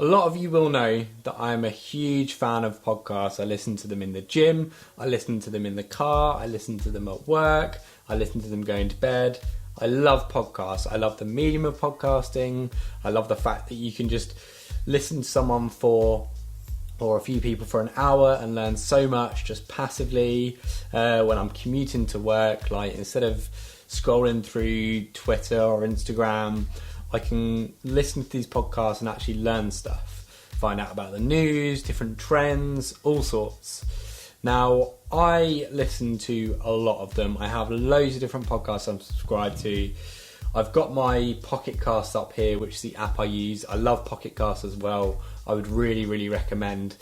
A lot of you will know that I am a huge fan of podcasts. I listen to them in the gym, I listen to them in the car, I listen to them at work, I listen to them going to bed. I love podcasts. I love the medium of podcasting. I love the fact that you can just listen to someone or a few people for an hour and learn so much just passively. When I'm commuting to work, like instead of scrolling through Twitter or Instagram, I can listen to these podcasts and actually learn stuff, find out about the news, different trends, all sorts. Now, I listen to a lot of them. I have loads of different podcasts I'm subscribed to. I've got my Pocket Cast up here, which is the app I use. I love Pocket Cast as well. I would really recommend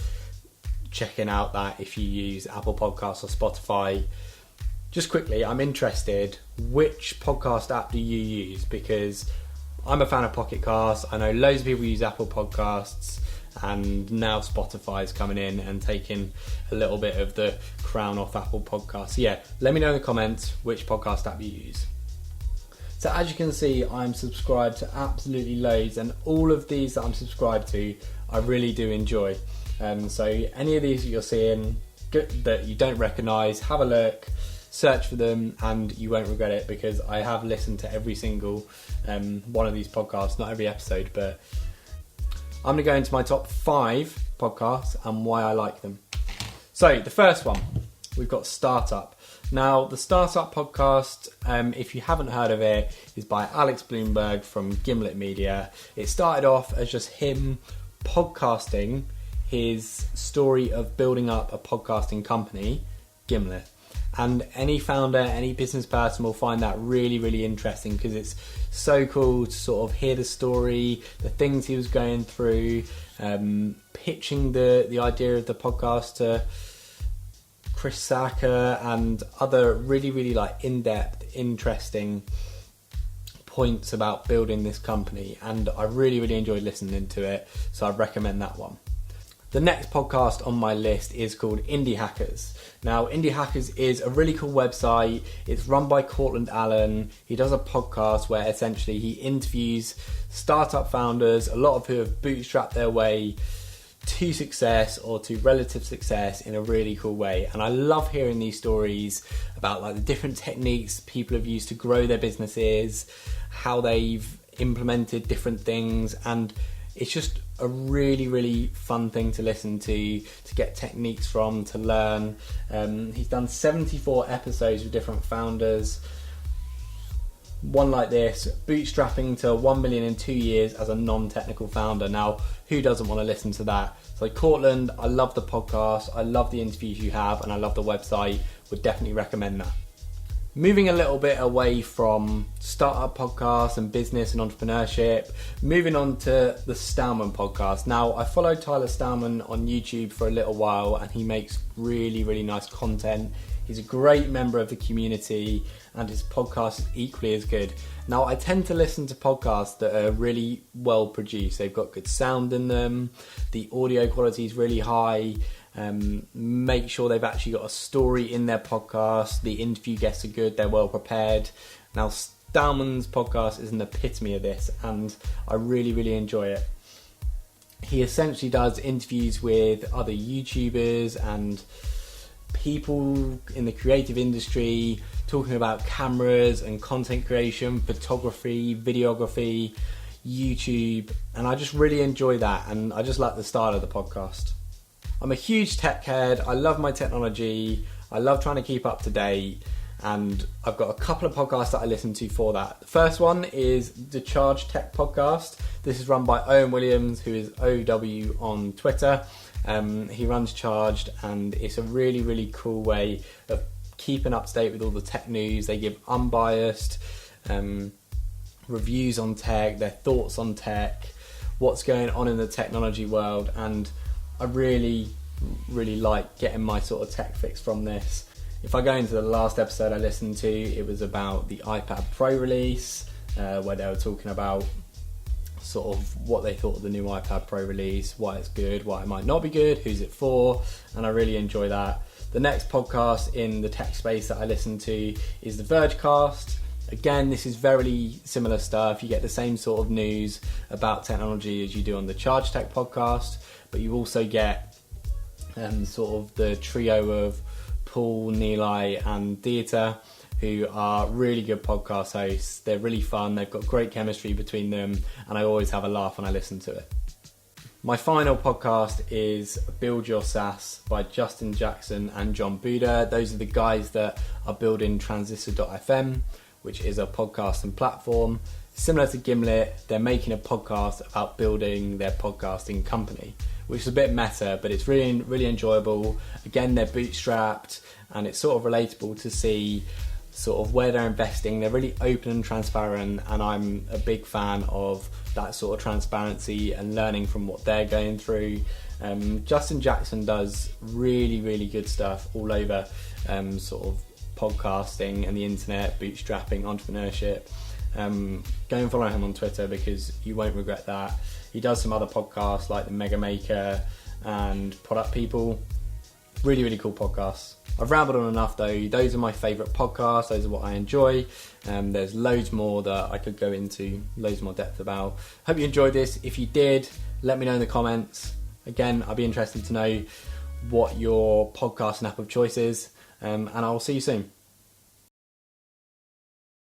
checking out that if you use Apple Podcasts or Spotify. Just quickly, I'm interested, which podcast app do you use? Because I'm a fan of Pocket Casts. I know loads of people use Apple Podcasts, and now Spotify's coming in and taking a little bit of the crown off Apple Podcasts. Yeah, let me know in the comments which podcast app you use. So as you can see, I'm subscribed to absolutely loads, and all of these that I'm subscribed to, I really do enjoy. So any of these that you're seeing that you don't recognise, have a look, search for them, and you won't regret it, because I have listened to every single one of these podcasts, not every episode, but I'm going to go into my top 5 podcasts and why I like them. So the first one, we've got Startup. Now, the Startup podcast, if you haven't heard of it, is by Alex Bloomberg from Gimlet Media. It started off as just him podcasting his story of building up a podcasting company, Gimlet. And any founder, any business person will find that really interesting, because it's so cool to sort of hear the story, the things he was going through, pitching the idea of the podcast to Chris Sacca and other really like in-depth, interesting points about building this company. And I really enjoyed listening to it, so I'd recommend that one. The next podcast on my list is called Indie Hackers. Now, Indie Hackers is a really cool website. It's run by Cortland Allen. He does a podcast where essentially he interviews startup founders, a lot of who have bootstrapped their way to success or to relative success in a really cool way. And I love hearing these stories about like the different techniques people have used to grow their businesses, how they've implemented different things, and it's just a really fun thing to listen to get techniques from, to learn. He's done 74 episodes with different founders. One like this, bootstrapping to 1 million in 2 years as a non-technical founder. Now, who doesn't want to listen to that? So Cortland, I love the podcast, I love the interviews you have, and I love the website. Would definitely recommend that. Moving a little bit away from startup podcasts and business and entrepreneurship, moving on to the Stallman podcast. Now, I followed Tyler Stallman on YouTube for a little while, and he makes really nice content. He's a great member of the community, and his podcast is equally as good. Now, I tend to listen to podcasts that are really well produced. They've got good sound in them, the audio quality is really high. Make sure they've actually got a story in their podcast. The interview guests are good, they're well prepared. Now, Stallman's podcast is an epitome of this, and I really enjoy it. He essentially does interviews with other YouTubers and people in the creative industry, talking about cameras and content creation, photography, videography, YouTube, and I just really enjoy that, and I just like the style of the podcast. I'm a huge tech head. I love my technology. I love trying to keep up to date, and I've got a couple of podcasts that I listen to for that. The first one is the Charge Tech podcast. This is run by Owen Williams, who is OW on Twitter. He runs Charged, and it's a really cool way of keeping up to date with all the tech news. They give unbiased reviews on tech, their thoughts on tech, what's going on in the technology world, and I really like getting my sort of tech fix from this. If I go into the last episode I listened to, it was about the iPad Pro release, where they were talking about sort of what they thought of the new iPad Pro release, why it's good, why it might not be good, who's it for, and I really enjoy that. The next podcast in the tech space that I listen to is the Vergecast. Again, this is very similar stuff. You get the same sort of news about technology as you do on the Charge Tech podcast, but you also get sort of the trio of Paul, Nilay and Dieter, who are really good podcast hosts. They're really fun, they've got great chemistry between them, and I always have a laugh when I listen to it. My final podcast is Build Your SaaS by Justin Jackson and John Buda. Those are the guys that are building Transistor.fm, which is a podcasting platform. Similar to Gimlet, they're making a podcast about building their podcasting company, which is a bit meta, but it's really, really enjoyable. Again, they're bootstrapped, and it's sort of relatable to see sort of where they're investing. They're really open and transparent, and I'm a big fan of that sort of transparency and learning from what they're going through. Justin Jackson does really, really good stuff all over sort of podcasting and the internet, bootstrapping, entrepreneurship. Go and follow him on Twitter because you won't regret that. He does some other podcasts like the Mega Maker and Product People. Really, really cool podcasts. I've rambled on enough though. Those are my favourite podcasts. Those are what I enjoy. There's loads more that I could go into, loads more depth about. Hope you enjoyed this. If you did, let me know in the comments. Again, I'd be interested to know what your podcasting app of choice is. And I'll see you soon.